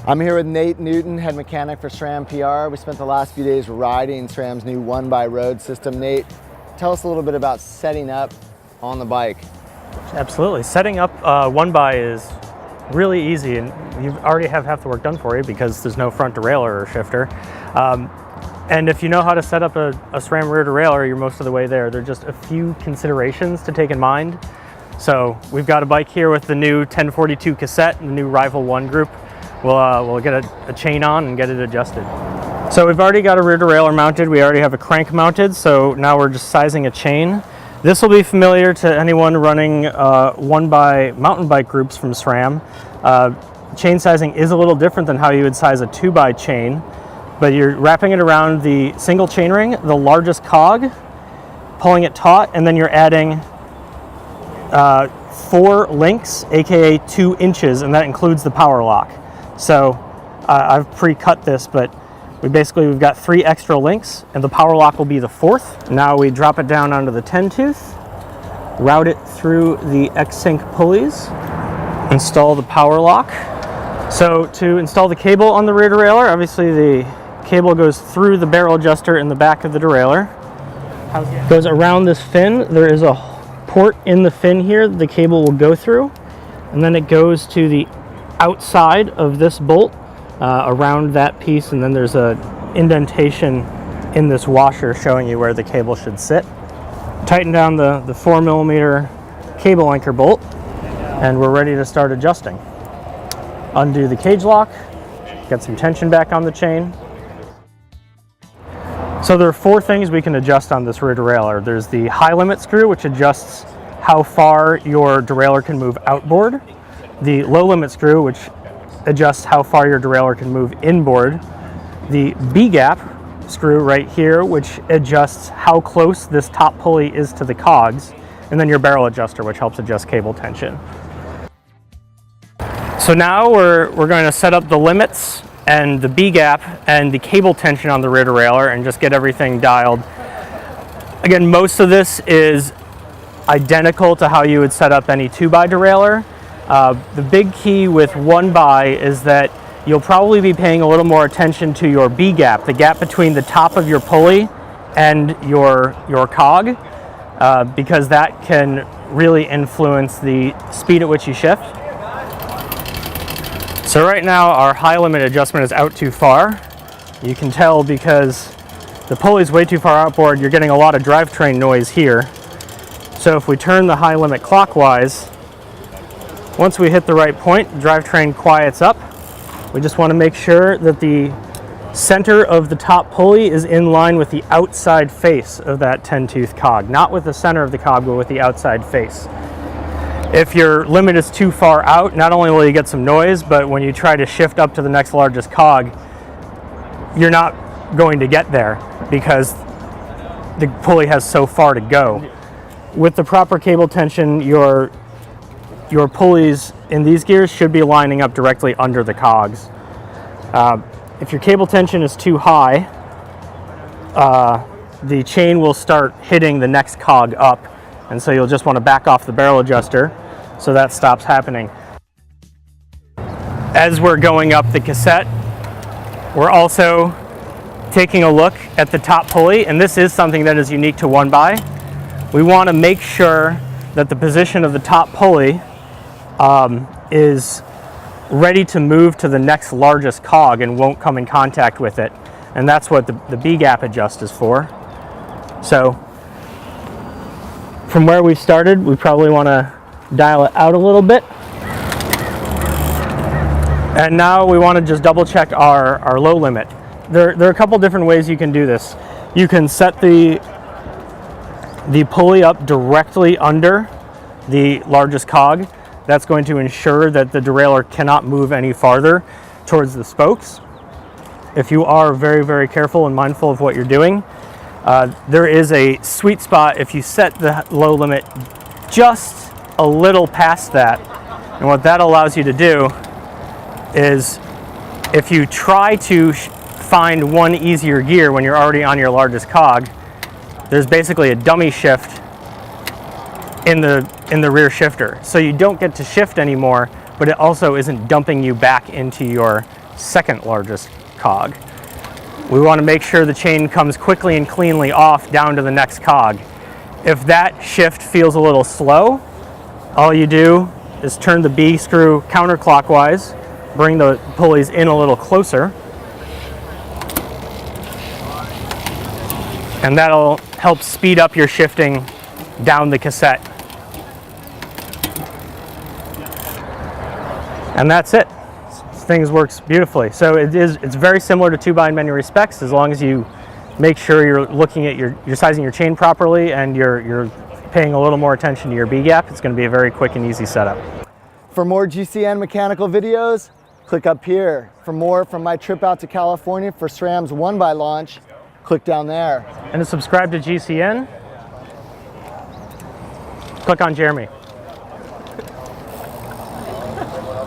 I'm here with Nate Newton, head mechanic for SRAM PR. We spent the last few days riding SRAM's new 1x-road system. Nate, tell us a little bit about setting up on the bike. Absolutely. Setting up 1x is really easy, and you already have half the work done for you because there's no front derailleur or shifter. And if you know how to set up a SRAM rear derailleur, you're most of the way there. There are just a few considerations to take in mind. So we've got a bike here with the new 1042 cassette and the new Rival 1 group. We'll get a chain on and get it adjusted. So we've already got a rear derailleur mounted. We already have a crank mounted, so now we're just sizing a chain. This will be familiar to anyone running 1x mountain bike groups from SRAM. Chain sizing is a little different than how you would size a 2x chain, but you're wrapping it around the single chain ring, the largest cog, pulling it taut, and then you're adding 4 links, aka 2 inches, and that includes the power lock. So I've pre-cut this, but we've got 3 extra links, and the power lock will be the 4th. Now we drop it down onto the 10 tooth, route it through the X-Sync pulleys, install the power lock. So to install the cable on the rear derailleur, obviously the cable goes through the barrel adjuster in the back of the derailleur. Goes around this fin. There is a port in the fin here the cable will go through, and then it goes to the outside of this bolt around that piece, and then there's a indentation in this washer showing you where the cable should sit. Tighten down the 4mm cable anchor bolt, and we're ready to start adjusting. Undo the cage lock, get some tension back on the chain. So there are 4 things we can adjust on this rear derailleur. There's the high limit screw, which adjusts how far your derailleur can move outboard. The low limit screw, which adjusts how far your derailleur can move inboard. The B-gap screw right here, which adjusts how close this top pulley is to the cogs. And then your barrel adjuster, which helps adjust cable tension. So now we're going to set up the limits and the B-gap and the cable tension on the rear derailleur and just get everything dialed. Again, most of this is identical to how you would set up any 2x derailleur. The big key with 1x is that you'll probably be paying a little more attention to your B-gap, the gap between the top of your pulley and your cog, because that can really influence the speed at which you shift. So right now our high limit adjustment is out too far. You can tell because the pulley's way too far outboard, you're getting a lot of drivetrain noise here. So if we turn the high limit clockwise, once we hit the right point, the drivetrain quiets up. We just want to make sure that the center of the top pulley is in line with the outside face of that 10-tooth cog, not with the center of the cog, but with the outside face. If your limit is too far out, not only will you get some noise, but when you try to shift up to the next largest cog, you're not going to get there because the pulley has so far to go. With the proper cable tension, your pulleys in these gears should be lining up directly under the cogs. If your cable tension is too high, the chain will start hitting the next cog up, and so you'll just want to back off the barrel adjuster so that stops happening. As we're going up the cassette, we're also taking a look at the top pulley, and this is something that is unique to 1x. We want to make sure that the position of the top pulley is ready to move to the next largest cog and won't come in contact with it. And that's what the B-gap adjust is for. So from where we started, we probably want to dial it out a little bit. And now we want to just double check our low limit. There are a couple different ways you can do this. You can set the pulley up directly under the largest cog. That's going to ensure that the derailleur cannot move any farther towards the spokes. If you are very, very careful and mindful of what you're doing, there is a sweet spot if you set the low limit just a little past that. And what that allows you to do is, if you try to find one easier gear when you're already on your largest cog, there's basically a dummy shift in the rear shifter. So you don't get to shift anymore, but it also isn't dumping you back into your second largest cog. We want to make sure the chain comes quickly and cleanly off down to the next cog. If that shift feels a little slow, all you do is turn the B screw counterclockwise, bring the pulleys in a little closer, and that'll help speed up your shifting down the cassette. And that's it. Things works beautifully. So it's very similar to 2-by in many respects, as long as you make sure you're looking at you're sizing your chain properly and you're paying a little more attention to your B gap. It's going to be a very quick and easy setup. For more GCN mechanical videos, click up here. For more from my trip out to California for SRAM's 1-by launch, click down there. And to subscribe to GCN, click on Jeremy.